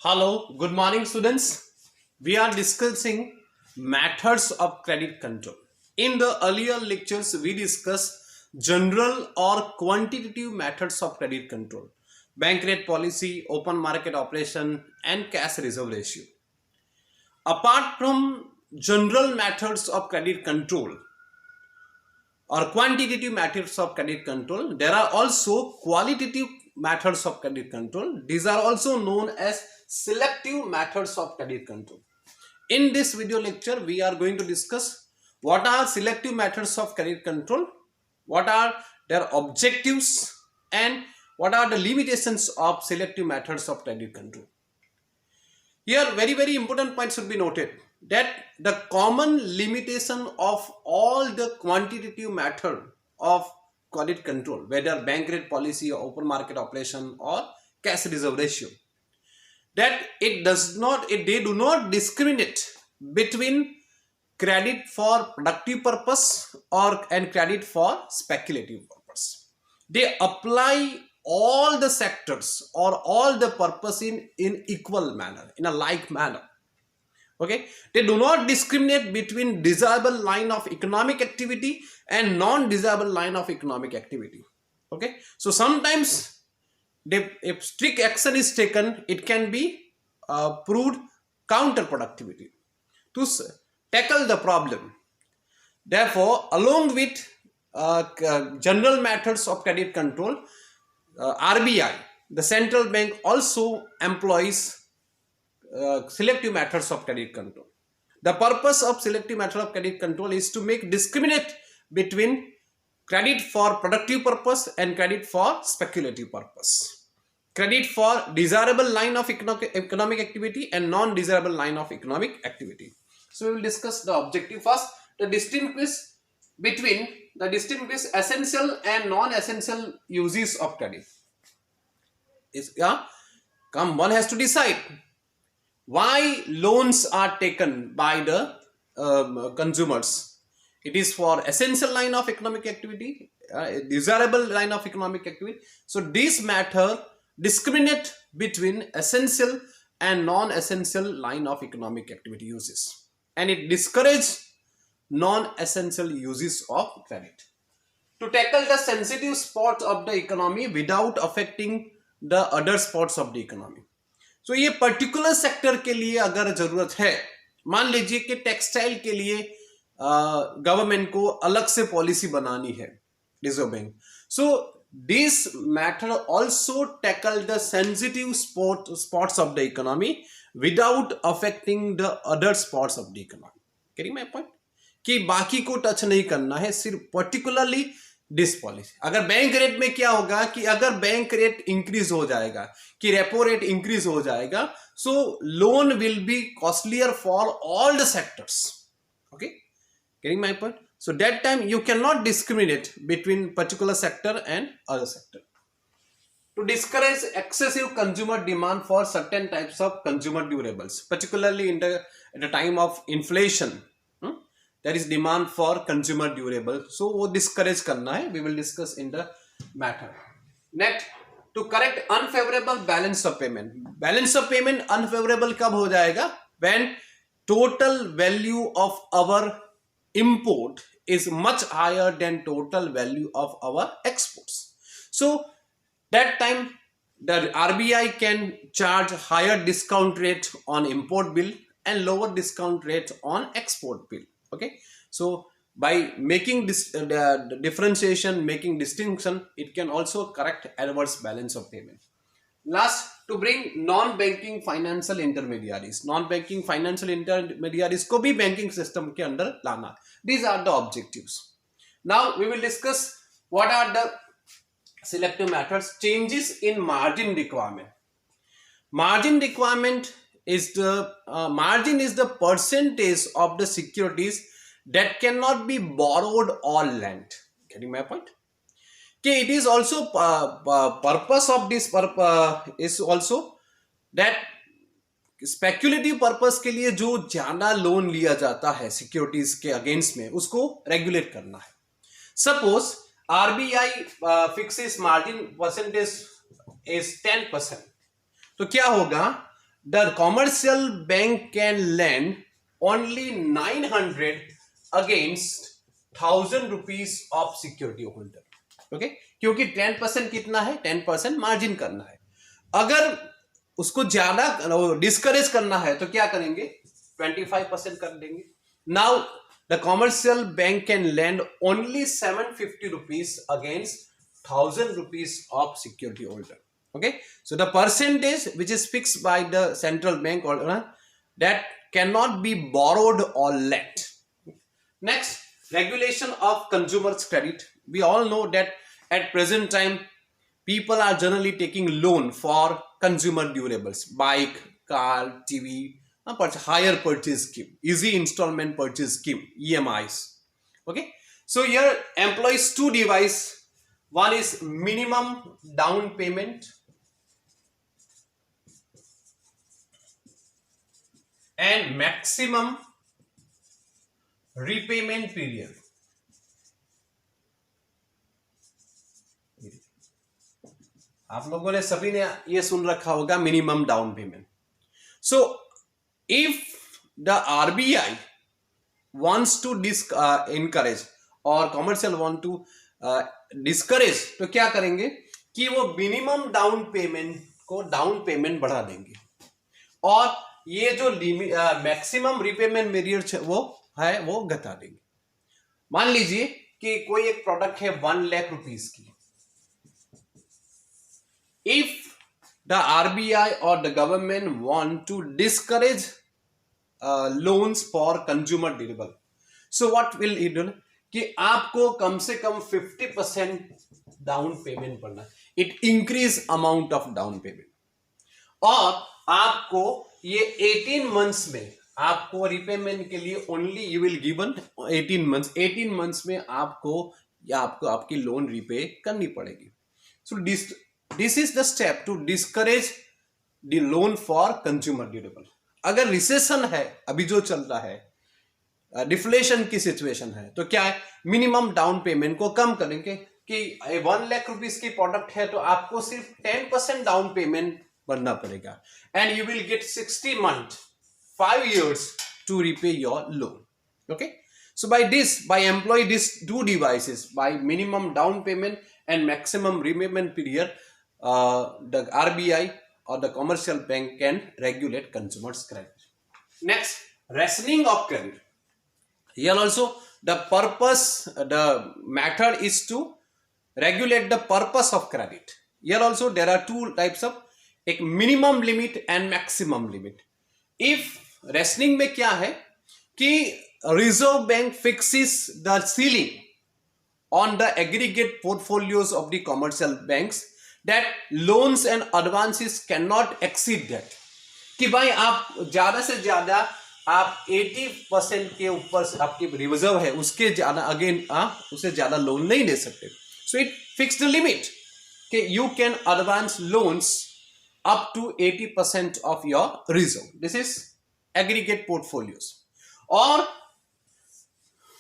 Hello, good morning, students. We are discussing methods of credit control. In the earlier lectures, we discussed general or quantitative methods of credit control, bank rate policy, open market operation, and cash reserve ratio. Apart from general methods of credit control or quantitative methods of credit control, there are also qualitative methods of credit control. These are also known as selective methods of credit control. In this video lecture, we are going to discuss what are selective methods of credit control, what are their objectives, and what are the limitations of selective methods of credit control. Here, very important point should be noted that the common limitation of all the quantitative method of credit control, whether bank rate policy or open market operation or cash reserve ratio, that they do not discriminate between credit for productive purpose and credit for speculative purpose. They apply all the sectors or all the purpose in equal manner, in a like manner. Okay, they do not discriminate between desirable line of economic activity and non-desirable line of economic activity. Okay, so sometimes if strict action is taken, it can be proved counterproductivity to tackle the problem. Therefore, along with general methods of credit control, RBI, the central bank, also employs selective methods of credit control. The purpose of selective method of credit control is to make discriminate between credit for productive purpose and credit for speculative purpose, credit for desirable line of economic activity and non-desirable line of economic activity. So we will discuss the objective first. The distinguish essential and non-essential uses of credit. One has to decide why loans are taken by the consumers. It is for essential line of economic activity, desirable line of economic activity. So this matter discriminate between essential and non-essential line of economic activity uses, and it discourages non-essential uses of credit to tackle the sensitive spots of the economy without affecting the other spots of the economy. So ये particular sector के लिए अगर जरूरत है, मान लीजिए कि textile के लिए गवर्नमेंट को अलग से पॉलिसी बनानी है, reserve bank. So this matter also tackle the sensitive spots of the economy without affecting the other spots of the economy. Carrying my point कि बाकी को टच नहीं करना है, सिर्फ पर्टिकुलरली दिस पॉलिसी. अगर बैंक रेट में क्या होगा कि अगर बैंक रेट इंक्रीज हो जाएगा, कि रेपो रेट इंक्रीज हो जाएगा, so loan will be costlier for all the sectors. Okay, getting my point. So that time you can not discriminate between particular sector and other sector. To discourage excessive consumer demand for certain types of consumer durables, particularly at the time of inflation, there is demand for consumer durable. So वो discourage करना है. We will discuss in the matter. Next, to correct unfavorable balance of payment. Balance of payment unfavorable कब हो जाएगा? When total value of our import is much higher than total value of our exports. So that time the RBI can charge higher discount rate on import bill and lower discount rate on export bill. Okay, so by making this differentiation, making distinction, it can also correct adverse balance of payment. Last, to bring non-banking financial intermediaries. Non-banking financial intermediaries को भी banking system के अंदर लाना. These are the objectives. Now we will discuss what are the selective methods. Changes in margin requirement. Margin requirement is the percentage of the securities that cannot be borrowed or lent. Getting my point? Okay, it is also purpose of this is also that speculative purpose के लिए जो ज्यादा loan लिया जाता है securities के against में, उसको रेगुलेट करना है. Suppose RBI fixes margin percentage is 10%. तो क्या होगा, the commercial bank can lend only 900 against 1000 rupees of security holder. Okay क्योंकि 10% कितना है, 10% मार्जिन करना है. अगर उसको ज्यादा डिस्करेज करना है तो क्या करेंगे, 25% कर देंगे. Now the commercial bank can land only 750 rupees against 1000 rupees of security holder. Okay, so the percentage which is fixed by the central bank or that cannot be borrowed or lent. Next, regulation of consumers credit. We all know that at present time people are generally taking loan for consumer durables, bike, car, TV, higher purchase scheme, easy installment purchase scheme, EMIs. Okay, so here employs two device. One is minimum down payment and maximum repayment period. आप लोगों ने सभी ने ये सुन रखा होगा minimum down payment. So if the RBI wants to encourage और commercial want to discourage, तो क्या करेंगे कि वो मिनिमम डाउन पेमेंट बढ़ा देंगे और ये जो मैक्सिमम रिपेमेंट पीरियड वो घटा देंगे. मान लीजिए कि कोई एक प्रोडक्ट है 1 लाख रुपीस की. इफ द आरबीआई और the government want to discourage loans for consumer durable, so what will it do कि आपको कम से कम 50% डाउन पेमेंट पड़ना. It increase amount of down payment और आपको ये 18 मंथ्स में आपको रिपेमेंट के लिए only you will given 18 months में आपको आपकी लोन रिपे करनी पड़ेगी. So this is the step to discourage the loan for consumer durable. अगर रिसेशन है, अभी जो चल रहा है, डिफ्लेशन की सिचुएशन है, तो क्या है, मिनिमम डाउन पेमेंट को कम करेंगे कि 1 लाख रुपीस की प्रोडक्ट है तो आपको सिर्फ 10% डाउन पेमेंट भरना पड़ेगा and you will get 60 months 5 years to repay your loan. Okay, so by employ these two devices, by minimum down payment and maximum repayment period, the RBI or the commercial bank can regulate consumers credit. Next, rationing of credit. Here also the method is to regulate the purpose of credit. Here also there are two types of एक minimum limit and maximum limit. If rationing में क्या है कि Reserve Bank fixes the ceiling on the aggregate portfolios of the commercial banks that loans and advances cannot exceed that. कि भाई आप ज्यादा से ज्यादा आप 80% के ऊपर आपकी रिजर्व है उसके ज्यादा उससे ज्यादा लोन नहीं दे सकते. सो इट फिक्स्ड लिमिट कि you can advance loans up to 80% of your reserve. This is aggregate portfolios. और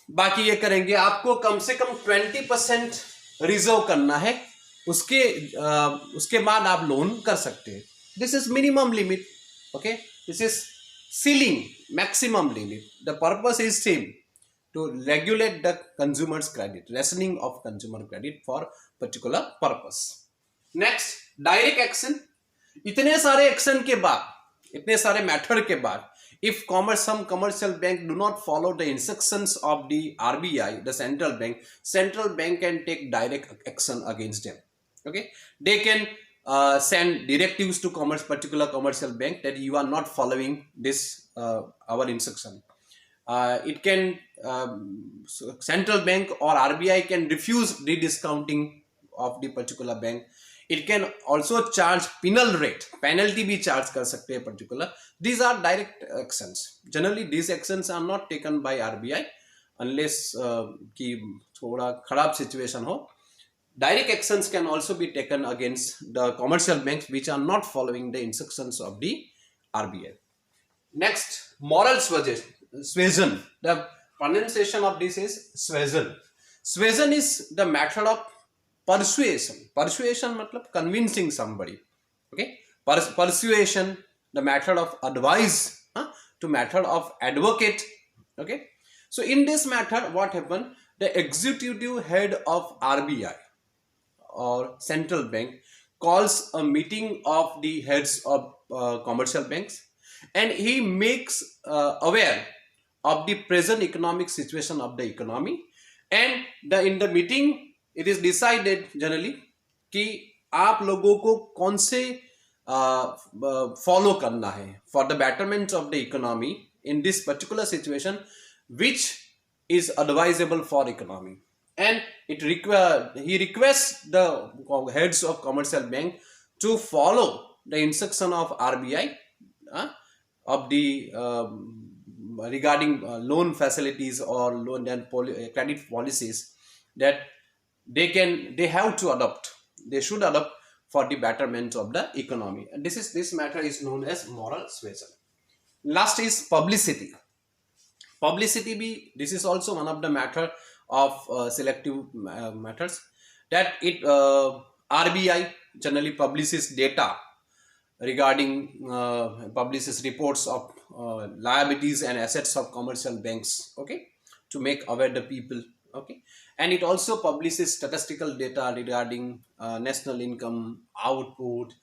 बाकी ये करेंगे आपको कम से कम 20% रिजर्व करना है, उसके बाद आप लोन कर सकते हैं. This is minimum limit. Okay, this is ceiling, maximum limit. The purpose is same, to regulate the consumer's credit, rationing of consumer credit for particular purpose. Next, direct action. इतने सारे एक्शन के बाद, इतने सारे method के बाद, if some commercial bank do not follow the instructions of the RBI, the central bank can take direct action against them. Okay, they can send directives to particular commercial bank that you are not following this our instruction. It can central bank or RBI can refuse the discounting of the particular bank. It can also charge penalty भी charge कर सकते हैं particular. These are direct actions. Generally these actions are not taken by RBI unless कि थोड़ा खराब situation हो. Direct actions can also be taken against the commercial banks which are not following the instructions of the RBI. Next, moral suasion. The pronunciation of this is suasion. Suasion is the method of persuasion. Persuasion मतलब convincing somebody. Okay, persuasion, the method of advice, to method of advocate. Okay, so in this method, what happened? The executive head of RBI or central bank calls a meeting of the heads of commercial banks, and he makes aware of the present economic situation of the economy, and in the meeting it is decided generally कि आप लोगों को कौन से follow करना है for the betterment of the economy in this particular situation, which is advisable for economy. And he requests the heads of commercial bank to follow the instruction of RBI, of the regarding loan facilities or loan and credit policies that they have to adopt, they should adopt for the betterment of the economy. And this matter is known as moral suasion. Last is publicity. Publicity be, this is also one of the matter of selective matters, that it RBI generally publishes data regarding publishes reports of liabilities and assets of commercial banks, okay, to make aware the people. Okay, and it also publishes statistical data regarding national income, output,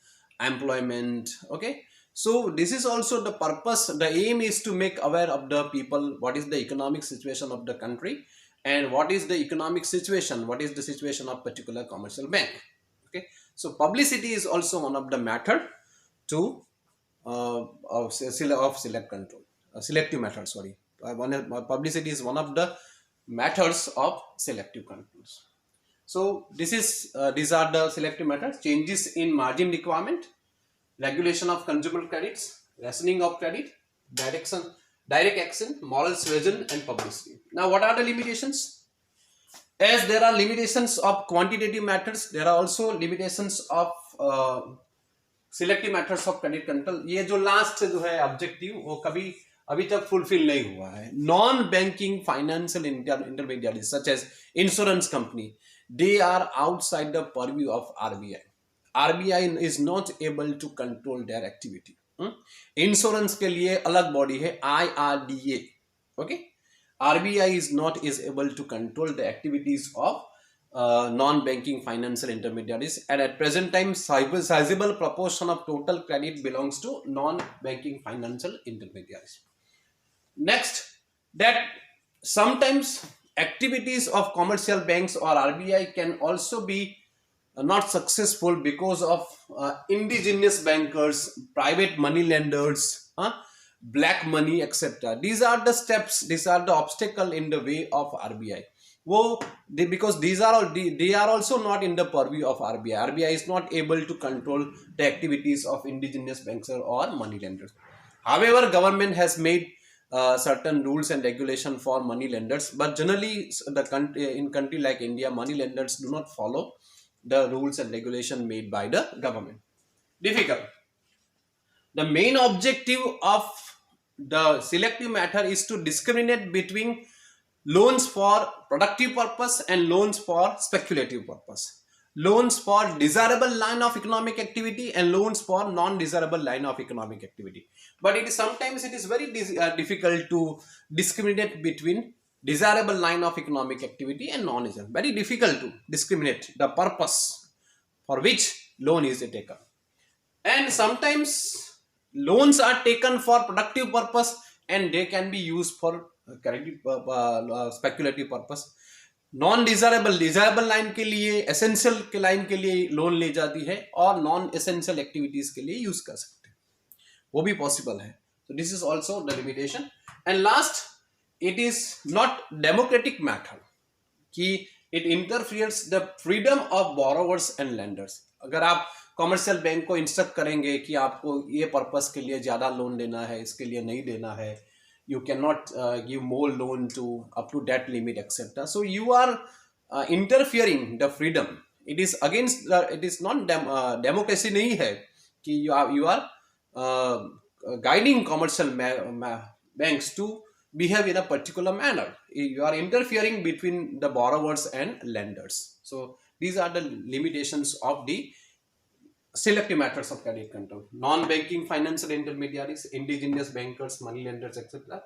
employment. Okay, so this is also the purpose, the aim is to make aware of the people what is the economic situation of the country, and what is the economic situation, what is the situation of particular commercial bank. Okay, so publicity is also one of the method to of select control, selective method, sorry. Publicity is one of the methods of selective controls. So this is these are the selective methods: changes in margin requirement, regulation of consumer credits, rationing of credit, direct action, moral suasion, and publicity. Now, what are the limitations? As there are limitations of quantitative methods, there are also limitations of selective methods of credit control. ये जो last जो है objective वो कभी अभी तक fulfil नहीं हुआ है. Non banking financial intermediate such as insurance company, they are outside the purview of RBI. RBI is not able to control their activity. Insurance के लिए अलग बॉडी है IRDA. Okay, RBI is not able to control the activities of non-banking financial intermediaries, and at present time sizable proportion of total credit belongs to non-banking financial intermediaries. Next, that sometimes activities of commercial banks or RBI can also be not successful because of indigenous bankers, private money lenders, black money, etc. These are the steps, these are the obstacle in the way of RBI. Because they are also not in the purview of RBI. RBI is not able to control the activities of indigenous banks or money lenders. However, government has made certain rules and regulation for money lenders, but generally in country like India, money lenders do not follow the rules and regulation made by the government. Difficult. The main objective of the selective matter is to discriminate between loans for productive purpose and loans for speculative purpose, loans for desirable line of economic activity and loans for non-desirable line of economic activity. But sometimes it is very difficult to discriminate between desirable line of economic activity and non-desirable. Very difficult to discriminate the purpose for which loan is taken. And sometimes loans are taken for productive purpose and they can be used for speculative purpose. Non desirable line के लिए, essential के line के लिए loan ले जाती है और non essential activities के लिए यूज कर सकते हैं, वो भी पॉसिबल है. So this is also the limitation. And last, it is not democratic matter कि it interferes the freedom of borrowers and lenders. अगर आप कॉमर्शियल बैंक को इंस्ट्रक्ट करेंगे कि आपको ये पर्पस के लिए ज्यादा लोन देना है, इसके लिए नहीं देना है, you cannot give more loan to up to that limit, etc. So you are interfering the freedom. It is against it is not democracy नहीं है कि you are guiding commercial banks to behave in a particular manner. You are interfering between the borrowers and lenders. So these are the limitations of the selective methods of credit control, non-banking financial intermediaries, indigenous bankers, money lenders, etc.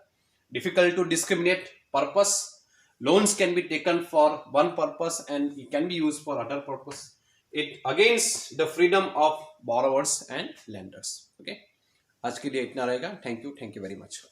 Difficult to discriminate purpose. Loans can be taken for one purpose and it can be used for other purpose. It against the freedom of borrowers and lenders. Okay, आज के लिए इतना रहेगा. Thank you very much.